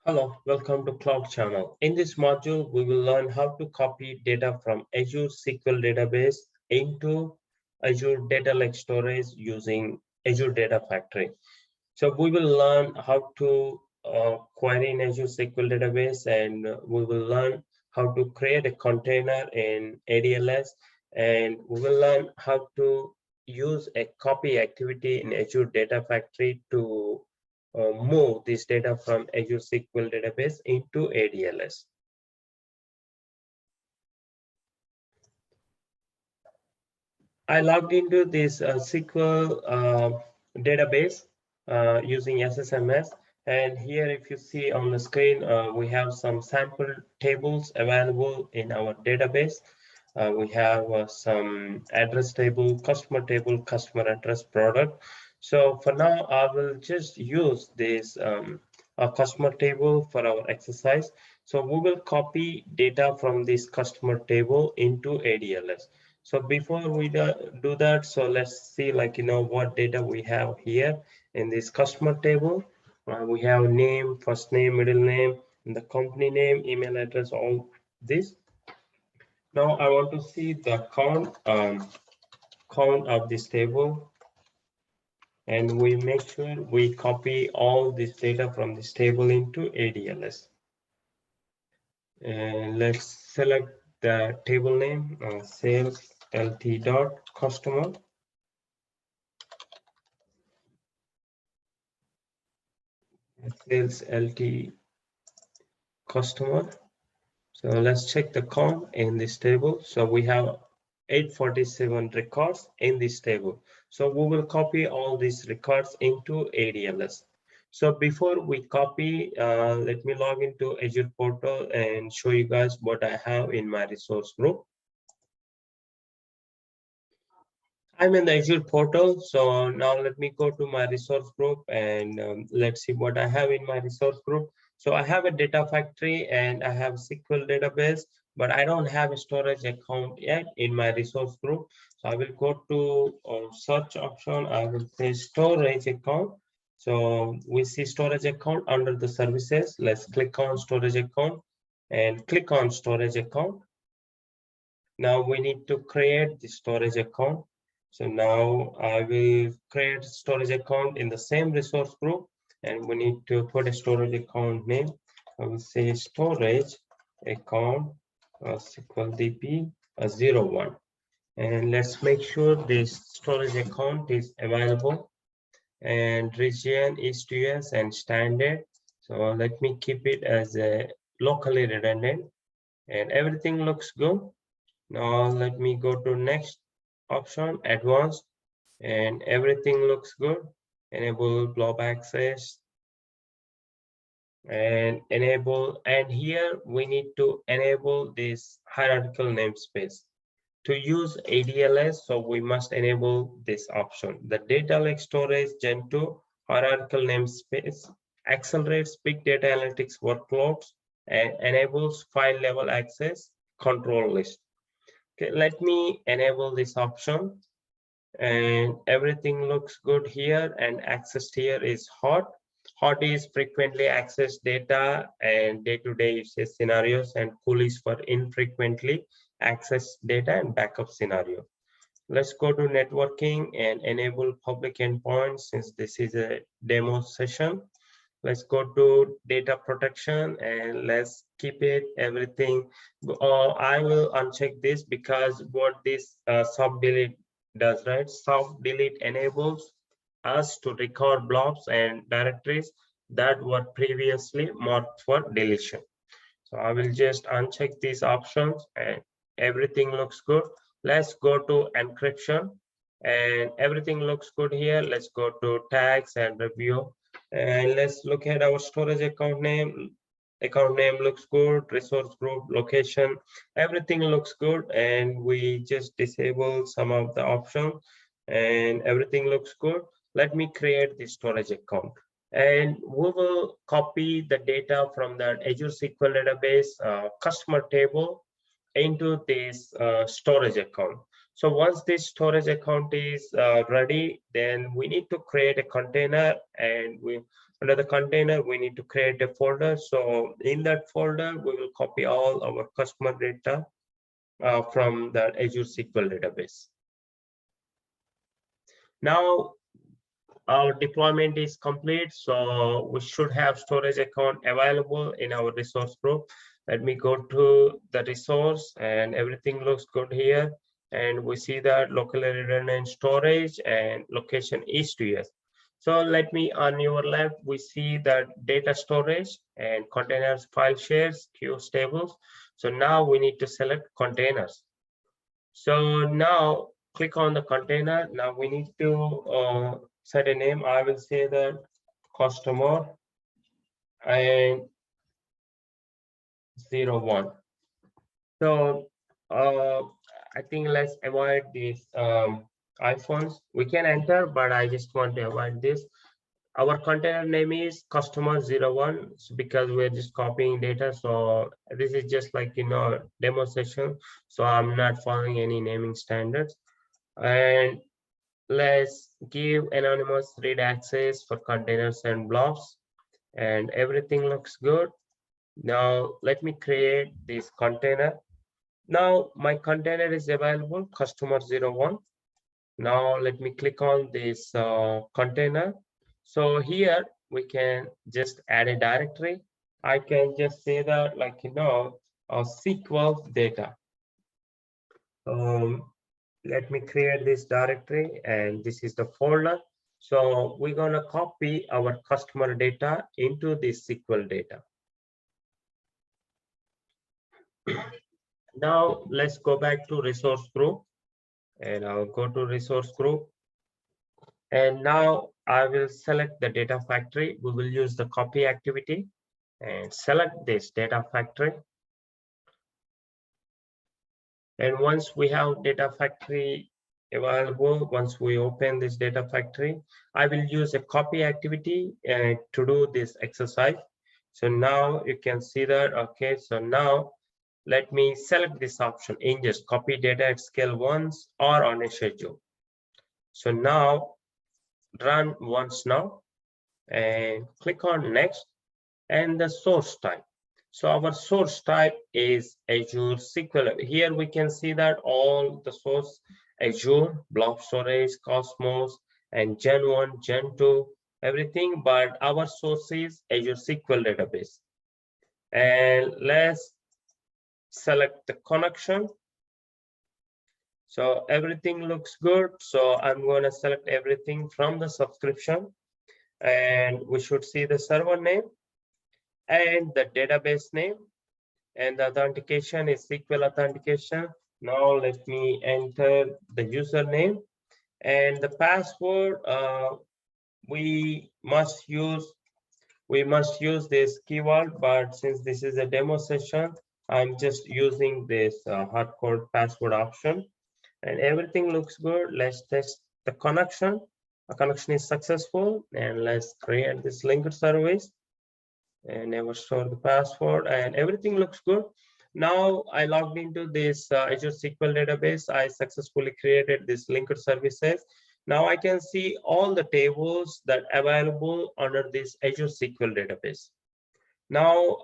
Hello, welcome to Cloud Channel. In this module, we will learn how to copy data from Azure SQL Database into Azure Data Lake Storage using Azure Data Factory. So we will learn how to query in Azure SQL Database, and we will learn how to create a container in ADLS, and we will learn how to use a copy activity in Azure Data Factory to move this data from Azure SQL Database into ADLS. I logged into this SQL database using SSMS, and here if you see on the screen, we have some sample tables available in our database. We have some address table, customer address, product. So for now, I will just use this customer table for our exercise. So we will copy data from this customer table into ADLS. So before we do that, so let's see what data we have here in this customer table. We have name, first name, middle name, and the company name, email address, all this. Now I want to see the count of this table, and we make sure we copy all this data from this table into ADLS. And let's select the table name, sales lt dot customer. Sales lt customer. So let's check the count in this table. So we have 847 records in this table. So we will copy all these records into ADLS. So before we copy, let me log into Azure portal and show you guys what I have in my resource group. I'm in the Azure portal. So now let me go to my resource group and let's see what I have in my resource group. So I have a data factory and I have SQL database, but I don't have a storage account yet in my resource group. So I will go to search option. I will say storage account. So we see storage account under the services. Let's click on storage account and click on storage account. Now we need to create the storage account. So now I will create storage account in the same resource group, and we need to put a storage account name. I will say storage account SQL DB 01. And let's make sure this storage account is available, and region is US and standard. So let me keep it as a locally redundant, and everything looks good. Now let me go to next option, advanced, and everything looks good. Enable blob access and enable, and here we need to enable this hierarchical namespace. To use ADLS, so we must enable this option. The data lake storage Gen2 hierarchical namespace accelerates big data analytics workloads and enables file level access control list. Okay, let me enable this option, and everything looks good here, and accessed here is hot. Hot is frequently accessed data and day-to-day usage scenarios, and cool is for infrequently accessed data and backup scenario. Let's go to networking and enable public endpoints since this is a demo session. Let's go to data protection and let's keep it everything. I will uncheck this because what this sub delete does, right? Sub delete enables us to record blobs and directories that were previously marked for deletion. So I will just uncheck these options and everything looks good. Let's go to encryption and everything looks good here. Let's go to tags and review. And let's look at our storage account name. Account name looks good, resource group, location, everything looks good. And we just disable some of the options and everything looks good. Let me create the storage account. And we will copy the data from the Azure SQL Database customer table into this storage account. So once this storage account is ready, then we need to create a container, and Under the container, we need to create a folder. So in that folder, we will copy all our customer data from the Azure SQL database. Now our deployment is complete, so we should have storage account available in our resource group. Let me go to the resource, and everything looks good here. And we see that locally redundant storage and location is to US. So let me, on your left, we see that data storage and containers, file shares, queues, tables. So now we need to select containers. So now click on the container. Now we need to set a name. I will say that customer and 01. So I think let's avoid these iPhones. We can enter, but I just want to avoid this. Our container name is customer 01 because we're just copying data. So this is just like, demo session. So I'm not following any naming standards. And let's give anonymous read access for containers and blobs, and everything looks good. Now let me create this container. Now my container is available, customer 01. Now let me click on this container. So here we can just add a directory. I can just say that, like, SQL data. Let me create this directory, and this is the folder. So we're going to copy our customer data into this SQL data. Now let's go back to resource group, and I'll go to resource group. And now I will select the data factory. We will use the copy activity and select this data factory. And once we have data factory available, once we open this data factory, I will use a copy activity to do this exercise. So now you can see that. Okay, so now let me select this option, ingest, copy data at scale once or on a schedule. So now run once now and click on next, and the source type. So our source type is Azure SQL. Here we can see that all the source, Azure, blob storage, Cosmos, and Gen1, Gen2, everything, but our source is Azure SQL database. And let's select the connection. So everything looks good. So I'm going to select everything from the subscription, and we should see the server name and the database name, and the authentication is SQL authentication. Now let me enter the username and the password. We must use this keyword, but since this is a demo session, I'm just using this hardcode password option, and everything looks good. Let's test the connection. The connection is successful, and let's create this linked service and never store the password, and everything looks good. Now I logged into this Azure SQL database. I successfully created this linked services. Now I can see all the tables that are available under this Azure SQL database. Now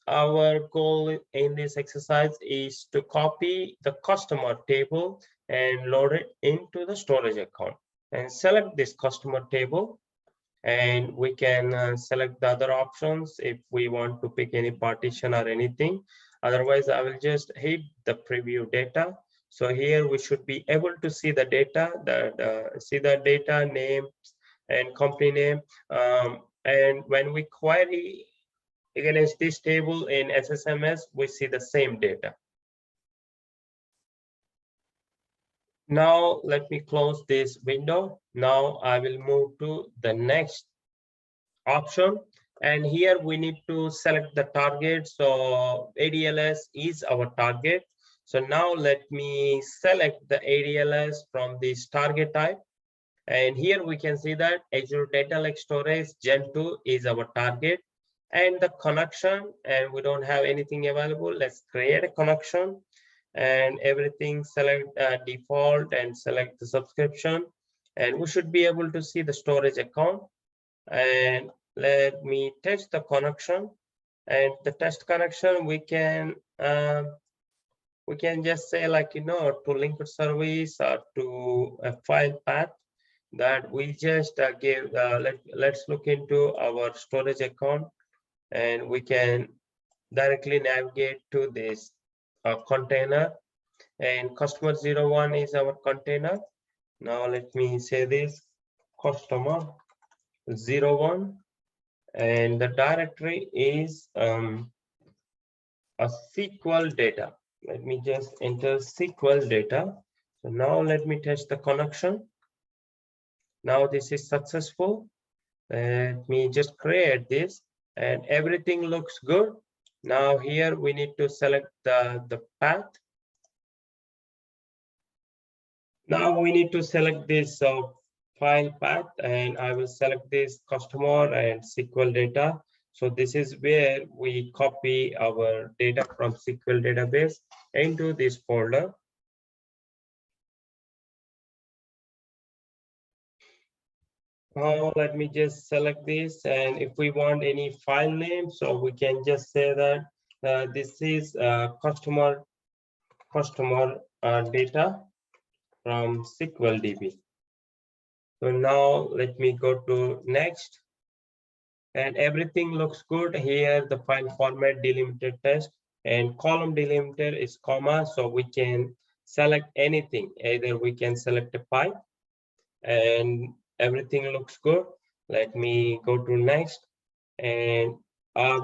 our goal in this exercise is to copy the customer table and load it into the storage account, and select this customer table. And we can select the other options if we want to pick any partition or anything. Otherwise, I will just hit the preview data. So here we should be able to see the data, see the data names and company name. And when we query against this table in SSMS, we see the same data. Now let me close this window. Now I will move to the next option, and here we need to select the target. So ADLS is our target. So now let me select the ADLS from this target type, and here we can see that Azure Data Lake Storage Gen2 is our target, and the connection, and we don't have anything available. Let's create a connection, and everything, select default and select the subscription, and we should be able to see the storage account. and let me test the connection. And the test connection, we can just say, like, to linked service or to a file path, that we just give. Let's look into our storage account, and we can directly navigate to this container, and customer 01 is our container. Now let me say this, customer 01, and the directory is a SQL data. Let me just enter SQL data. So now let me test the connection. Now this is successful. Let me just create this, and everything looks good. Now here we need to select the path. Now we need to select this file path, and I will select this customer and SQL data. So this is where we copy our data from SQL database into this folder. Now let me just select this, and if we want any file name, so we can just say that this is customer data from SQL DB. So now let me go to next, and everything looks good here. The file format delimited text, and column delimiter is comma, so we can select anything. Either we can select a pipe, and everything looks good. Let me go to next, and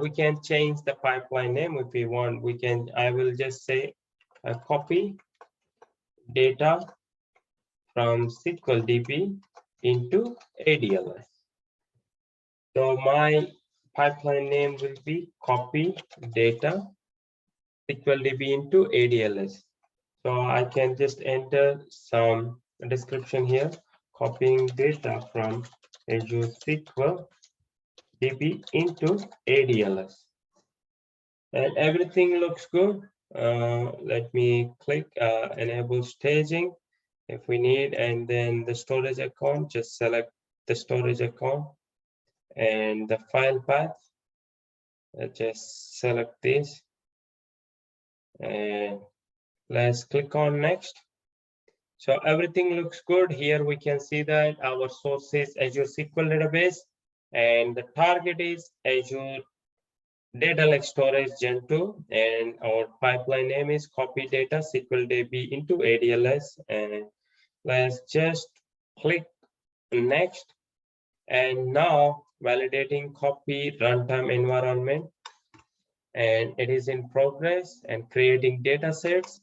we can change the pipeline name if we want. We can. I will just say copy data from SQL DB into ADLS. So my pipeline name will be copy data SQL DB into ADLS. So I can just enter some description here, copying data from Azure SQL DB into ADLS. And everything looks good. Let me click enable staging if we need, and then the storage account, just select the storage account, and the file path, just select this, and let's click on next. So everything looks good. Here we can see that our source is Azure SQL Database, and the target is Azure Data Lake Storage Gen2, and our pipeline name is copy data SQL DB into ADLS. And let's just click next. And now validating copy runtime environment, and it is in progress, and creating data sets,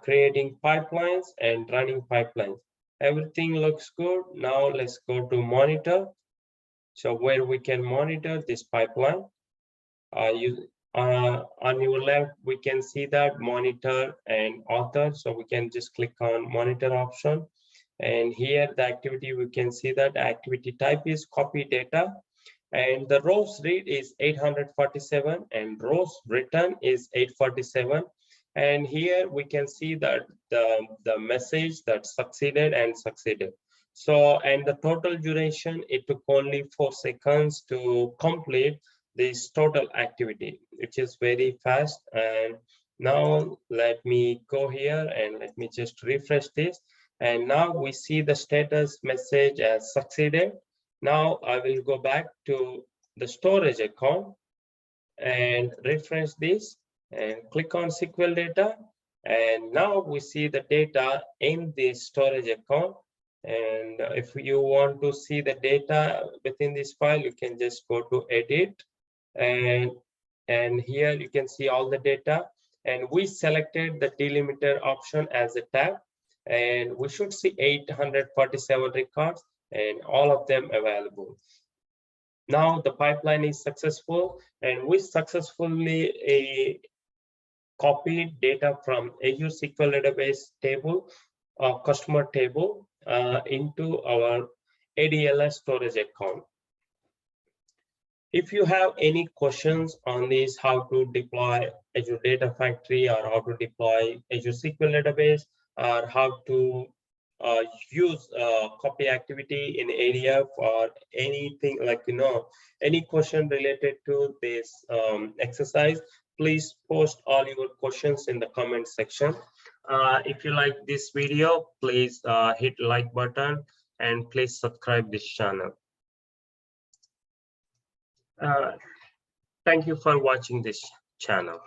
creating pipelines, and running pipelines. Everything looks good. Now let's go to monitor. So where we can monitor this pipeline. On your left, we can see that monitor and author. So we can just click on monitor option. And here the activity, we can see that activity type is copy data. And the rows read is 847 and rows written is 847. And here we can see that the message that succeeded and succeeded. So, and the total duration, it took only 4 seconds to complete this total activity, which is very fast. And now let me go here and let me just refresh this. And now we see the status message as succeeded. Now I will go back to the storage account and refresh this and click on SQL data. And now we see the data in the storage account. And if you want to see the data within this file, you can just go to edit, and here you can see all the data. And we selected the delimiter option as a tab, and we should see 847 records and all of them available. Now the pipeline is successful, and we successfully copied data from Azure SQL Database table, customer table, into our ADLS storage account. If you have any questions on this, how to deploy Azure Data Factory, or how to deploy Azure SQL Database, or how to use copy activity in ADF or anything like, any question related to this exercise, please post all your questions in the comment section. If you like this video, please hit like button and please subscribe this channel. Thank you for watching this channel.